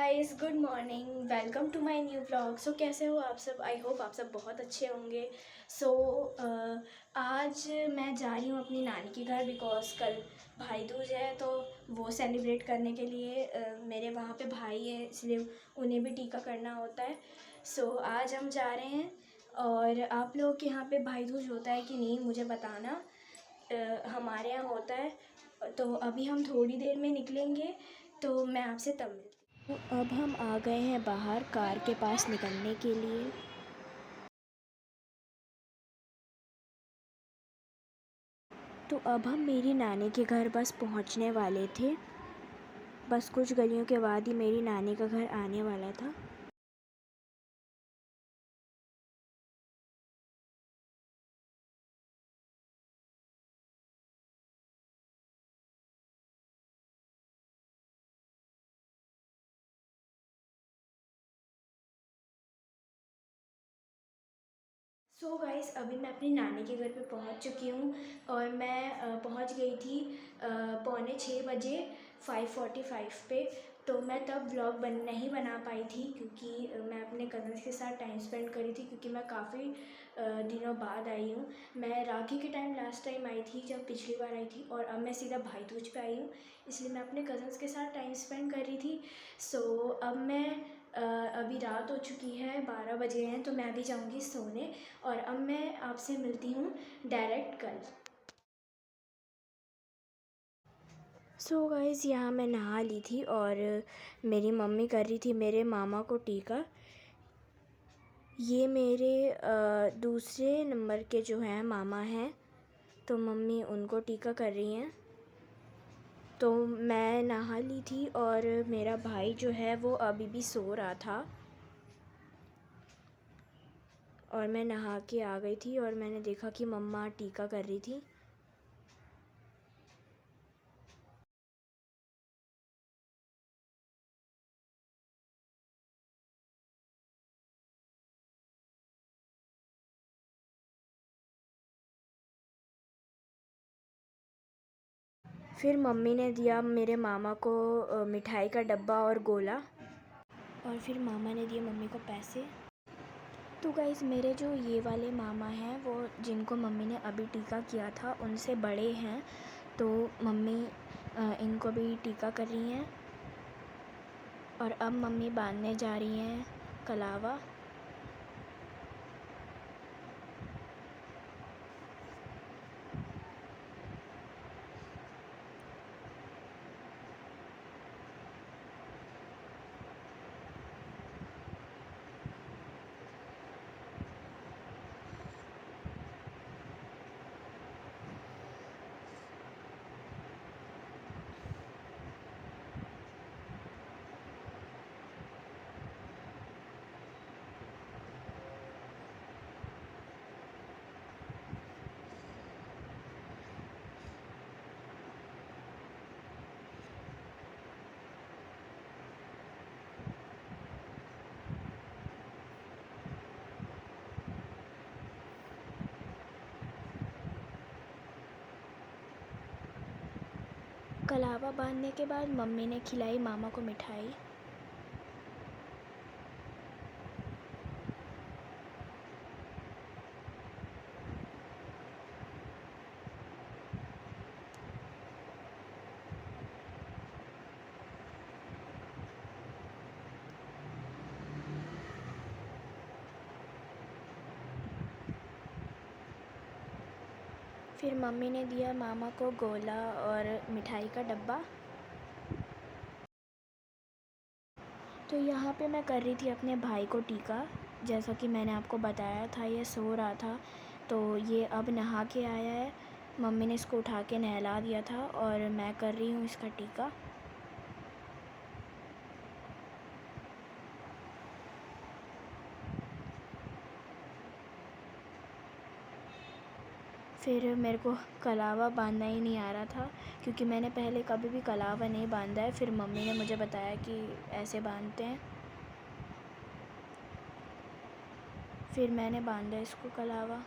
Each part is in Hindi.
Guys, good morning. Welcome to my new vlog. So कैसे हो आप सब? आई होप आप सब बहुत अच्छे होंगे। सो आज मैं जा रही हूँ अपनी नानी के घर बिकॉज कल भाई दूज है, तो वो सेलिब्रेट करने के लिए मेरे वहाँ पे भाई है, इसलिए उन्हें भी टीका करना होता है। सो आज हम जा रहे हैं। और आप लोग के यहाँ पे भाई दूज होता है कि नहीं मुझे बताना। हमारे यहाँ होता है। तो अभी हम थोड़ी देर में निकलेंगे, तो मैं आपसे तब मिलती हूँ। तो अब हम आ गए हैं बाहर कार के पास निकलने के लिए। तो अब हम मेरी नानी के घर बस पहुंचने वाले थे। बस कुछ गलियों के बाद ही मेरी नानी का घर आने वाला था। सो गाइस, अभी मैं अपनी नानी के घर पे पहुंच चुकी हूँ। और मैं पहुंच गई थी पौने 6 बजे 5:45 पे। तो मैं तब व्लॉग नहीं बना पाई थी, क्योंकि मैं अपने कज़न्स के साथ टाइम स्पेंड करी थी, क्योंकि मैं काफ़ी दिनों बाद आई हूँ। मैं राखी के टाइम लास्ट टाइम आई थी, जब पिछली बार आई थी, और अब मैं सीधा भाई दूज पे आई हूँ, इसलिए मैं अपने कज़न्स के साथ टाइम स्पेंड कर रही थी। सो अब मैं अभी रात हो चुकी है, 12 बजे हैं, तो मैं अभी जाऊँगी सोने। और अब मैं आपसे मिलती हूँ डायरेक्ट कल। सो गाइस, यहाँ मैं नहा ली थी और मेरी मम्मी कर रही थी मेरे मामा को टीका। ये मेरे दूसरे नंबर के जो हैं मामा हैं, तो मम्मी उनको टीका कर रही हैं। तो मैं नहा ली थी और मेरा भाई जो है वो अभी भी सो रहा था। और मैं नहा के आ गई थी और मैंने देखा कि मम्मा टीका कर रही थी। फिर मम्मी ने दिया मेरे मामा को मिठाई का डब्बा और गोला। और फिर मामा ने दिए मम्मी को पैसे। तो गाइस, मेरे जो ये वाले मामा हैं, वो जिनको मम्मी ने अभी टीका किया था, उनसे बड़े हैं। तो मम्मी इनको भी टीका कर रही हैं। और अब मम्मी बांधने जा रही हैं कलावा। कलावा बांधने के बाद मम्मी ने खिलाई मामा को मिठाई। फिर मम्मी ने दिया मामा को गोला और मिठाई का डब्बा। तो यहाँ पे मैं कर रही थी अपने भाई को टीका। जैसा कि मैंने आपको बताया था, ये सो रहा था, तो ये अब नहा के आया है। मम्मी ने इसको उठा के नहला दिया था और मैं कर रही हूँ इसका टीका। फिर मेरे को कलावा बांधना ही नहीं आ रहा था, क्योंकि मैंने पहले कभी भी कलावा नहीं बांधा है। फिर मम्मी ने मुझे बताया कि ऐसे बांधते हैं। फिर मैंने बांधा इसको कलावा।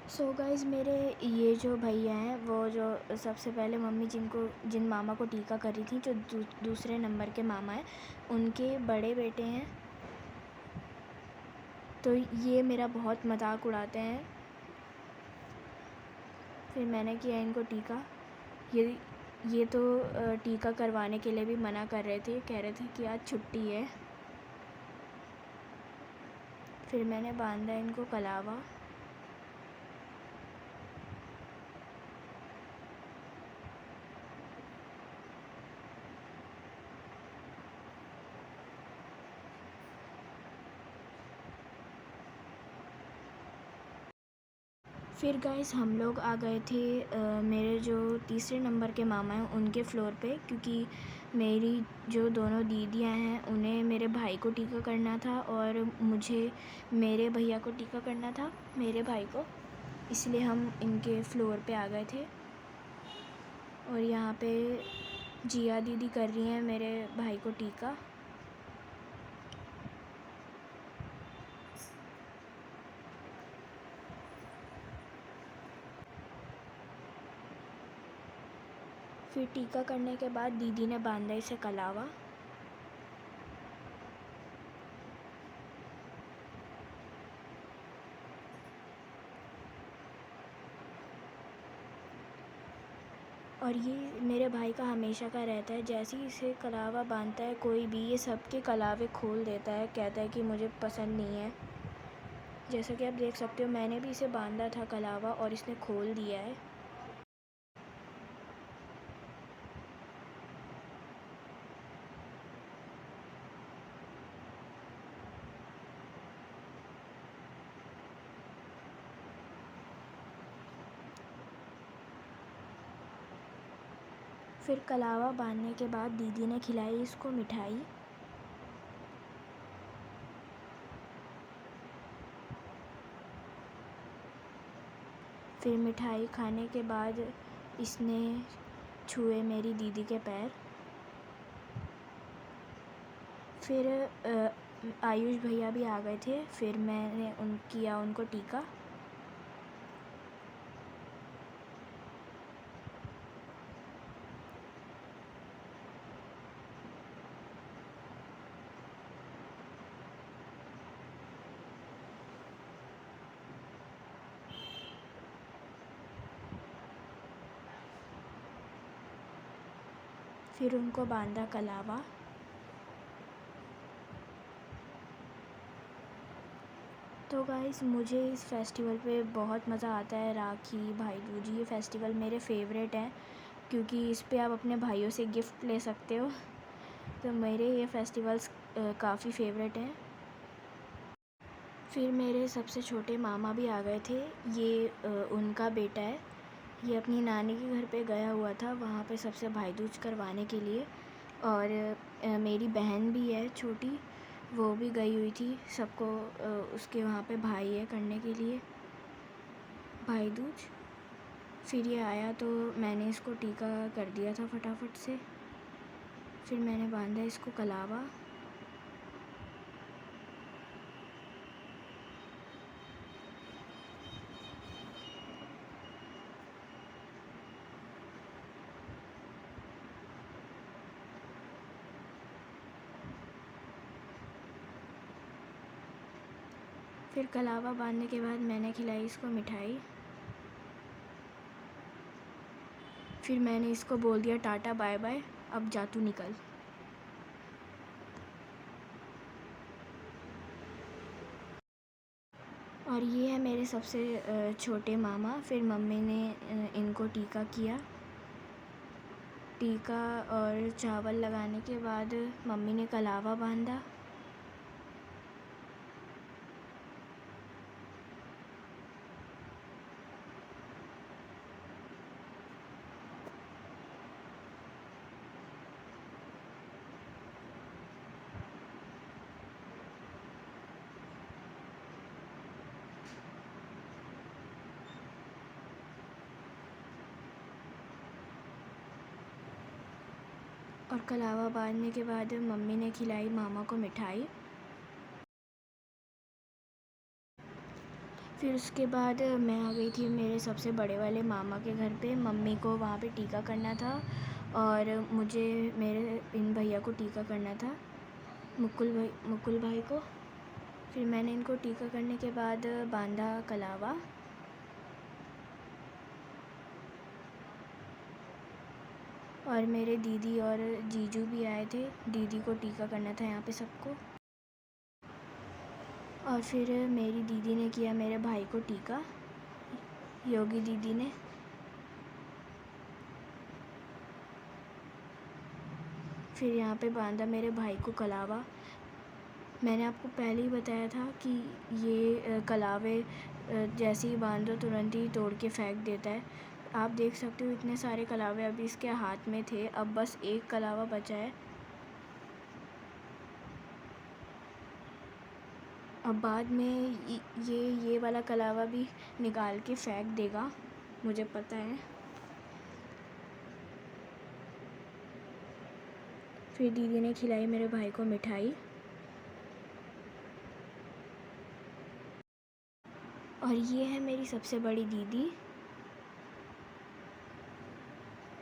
सो गाइज़, मेरे ये जो भैया हैं वो जो सबसे पहले मम्मी जिन मामा को टीका करी थी, जो दूसरे नंबर के मामा हैं, उनके बड़े बेटे हैं। तो ये मेरा बहुत मजाक उड़ाते हैं। फिर मैंने किया इनको टीका। ये तो टीका करवाने के लिए भी मना कर रहे थे, कह रहे थे कि आज छुट्टी है। फिर मैंने बांधा इनको कलावा। फिर गाइस हम लोग आ गए थे मेरे जो तीसरे नंबर के मामा हैं उनके फ्लोर पे, क्योंकि मेरी जो दोनों दीदियां हैं उन्हें मेरे भाई को टीका करना था और मुझे मेरे भैया को टीका करना था, मेरे भाई को। इसलिए हम इनके फ्लोर पे आ गए थे। और यहाँ पे जिया दीदी कर रही हैं मेरे भाई को टीका। फिर टीका करने के बाद दीदी ने बांधा इसे कलावा। और ये मेरे भाई का हमेशा का रहता है, जैसे ही इसे कलावा बांधता है कोई भी, ये सबके कलावे खोल देता है, कहता है कि मुझे पसंद नहीं है। जैसा कि आप देख सकते हो, मैंने भी इसे बांधा था कलावा और इसने खोल दिया है। फिर कलावा बांधने के बाद दीदी ने खिलाई इसको मिठाई। फिर मिठाई खाने के बाद इसने छुए मेरी दीदी के पैर। फिर आयुष भैया भी आ गए थे। फिर मैंने किया उनको टीका। फिर उनको बांधा कलावा। तो गाइस, मुझे इस फेस्टिवल पे बहुत मज़ा आता है। राखी, भाई दूज, ये फेस्टिवल मेरे फेवरेट हैं, क्योंकि इस पे आप अपने भाइयों से गिफ्ट ले सकते हो। तो मेरे ये फेस्टिवल्स काफ़ी फेवरेट हैं। फिर मेरे सबसे छोटे मामा भी आ गए थे। ये उनका बेटा है। ये अपनी नानी के घर पे गया हुआ था, वहाँ पे सबसे भाई दूज करवाने के लिए। और मेरी बहन भी है छोटी, वो भी गई हुई थी सबको उसके वहाँ पे भाई है करने के लिए भाई दूज। फिर ये आया तो मैंने इसको टीका कर दिया था फटाफट से। फिर मैंने बांधा इसको कलावा। फिर कलावा बांधने के बाद मैंने खिलाई इसको मिठाई। फिर मैंने इसको बोल दिया टाटा बाय बाय, अब जा तू निकल। और ये है मेरे सबसे छोटे मामा। फिर मम्मी ने इनको टीका किया। टीका और चावल लगाने के बाद मम्मी ने कलावा बांधा। और कलावा बांधने के बाद मम्मी ने खिलाई मामा को मिठाई। फिर उसके बाद मैं आ गई थी मेरे सबसे बड़े वाले मामा के घर पे। मम्मी को वहाँ पे टीका करना था और मुझे मेरे इन भैया को टीका करना था, मुकुल भाई को। फिर मैंने इनको टीका करने के बाद बांधा कलावा। और मेरे दीदी और जीजू भी आए थे, दीदी को टीका करना था यहाँ पे सबको। और फिर मेरी दीदी ने किया मेरे भाई को टीका, योगी दीदी ने। फिर यहाँ पे बांधा मेरे भाई को कलावा। मैंने आपको पहले ही बताया था कि ये कलावे जैसे ही बांधो तुरंत ही तोड़ के फेंक देता है। आप देख सकते हो इतने सारे कलावे अभी इसके हाथ में थे, अब बस एक कलावा बचा है। अब बाद में ये वाला कलावा भी निकाल के फेंक देगा, मुझे पता है। फिर दीदी ने खिलाई मेरे भाई को मिठाई। और ये है मेरी सबसे बड़ी दीदी।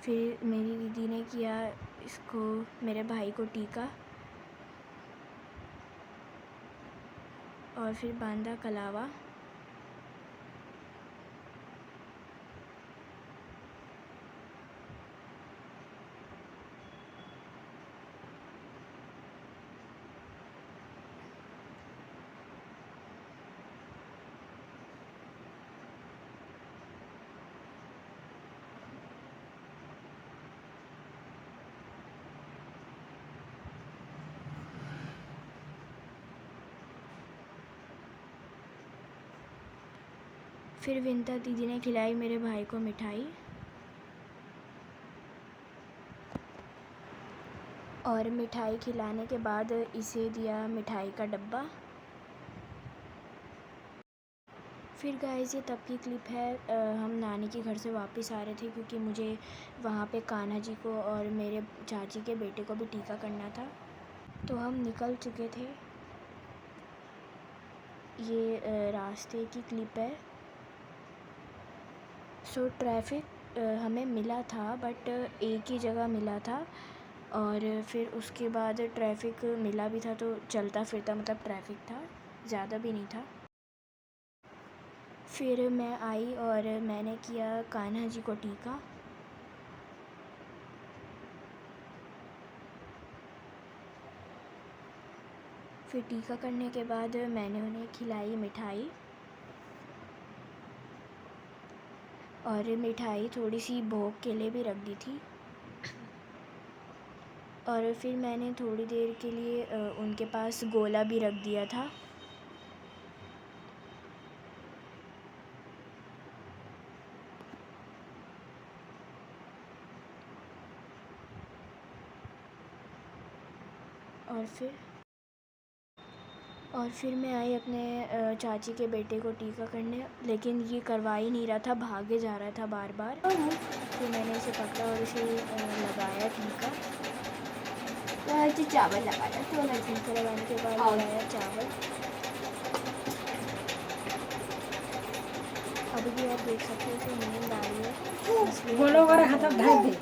फिर मेरी दीदी ने किया इसको मेरे भाई को टीका और फिर बांधा कलावा। फिर विंता दीदी ने खिलाई मेरे भाई को मिठाई और मिठाई खिलाने के बाद इसे दिया मिठाई का डब्बा। फिर गाइस ये तब की क्लिप है, हम नानी के घर से वापस आ रहे थे क्योंकि मुझे वहाँ पे कान्हा जी को और मेरे चाची के बेटे को भी टीका करना था। तो हम निकल चुके थे। ये रास्ते की क्लिप है। सो ट्रैफिक हमें मिला था बट एक ही जगह मिला था और फिर उसके बाद ट्रैफिक मिला भी था तो चलता फिरता मतलब ट्रैफिक था, ज़्यादा भी नहीं था। फिर मैं आई और मैंने किया कान्हा जी को टीका। फिर टीका करने के बाद मैंने उन्हें खिलाई मिठाई और मिठाई थोड़ी सी भोग के लिए भी रख दी थी। और फिर मैंने थोड़ी देर के लिए उनके पास गोला भी रख दिया था। और फिर मैं आई अपने चाची के बेटे को टीका करने, लेकिन ये करवा ही नहीं रहा था, भागे जा रहा था बार बार। फिर मैंने इसे पकड़ा और इसे लगाया टीका। चावल लगाया तो मैं टीका लगाने के बाद लगाया चावल। अभी भी आप देख सकते हो कि नींद आ रही है। गोलो कर हाथ ढाई दे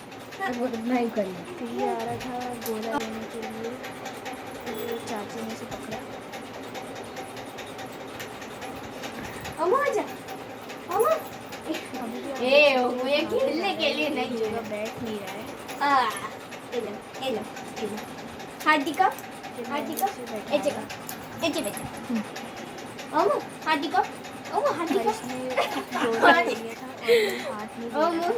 नहीं करिए। फिर ये आ रहा था गोला लेने के लिए, फिर चाची ने इसे पकड़ा। मुझे खेलने के लिए नहीं जगह बैठ नहीं रहा है। हाथी का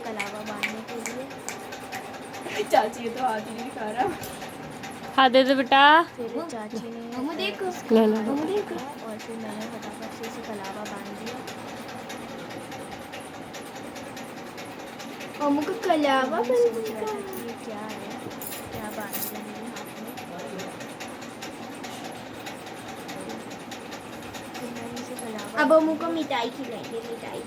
कलावा बांधने के लिए। चाची तो हाथ ही नहीं खा रहा। हाँ दे दो बेटा। फिर चाची ने देखो और फिर मैंने फटाफट से इसे कलावा बांध दिया। अम्मू को कलावा सोच रहा था कि ये क्या है, क्या बांध रहे हैं हाथ में। फिर मैंने इसे कलावा अब अम्मू को मिठाई खिलाएंगे। मिठाई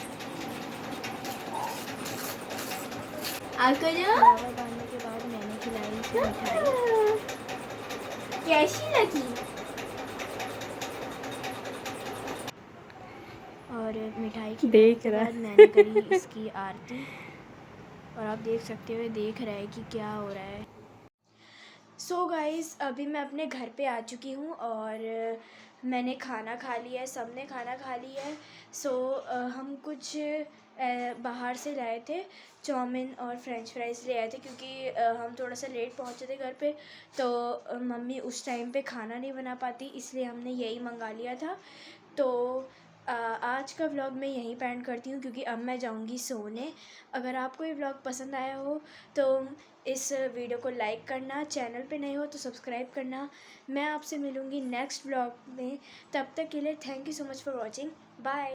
कलावा बांधने के बाद मैंने खिलाई इसे मिठाई। कैसी लगी? और और मिठाई खिलाने देख के रहा बाद मैंने करी इसकी आरती, और आप देख सकते हो देख रहा है कि क्या हो रहा है। सो गाइस अभी मैं अपने घर पे आ चुकी हूँ और मैंने खाना खा लिया है, सबने खाना खा लिया है। सो हम कुछ बाहर से लाए थे, चाउमीन और फ्रेंच फ्राइज़ ले आए थे क्योंकि हम थोड़ा सा लेट पहुँचे थे घर पे, तो मम्मी उस टाइम पे खाना नहीं बना पाती, इसलिए हमने यही मंगा लिया था। तो आज का व्लॉग मैं यहीं पे एंड करती हूँ क्योंकि अब मैं जाऊँगी सोने। अगर आपको ये व्लॉग पसंद आया हो तो इस वीडियो को लाइक करना, चैनल पे नए हो तो सब्सक्राइब करना। मैं आपसे मिलूँगी नेक्स्ट व्लॉग में, तब तक के लिए thank you so much for watching, bye.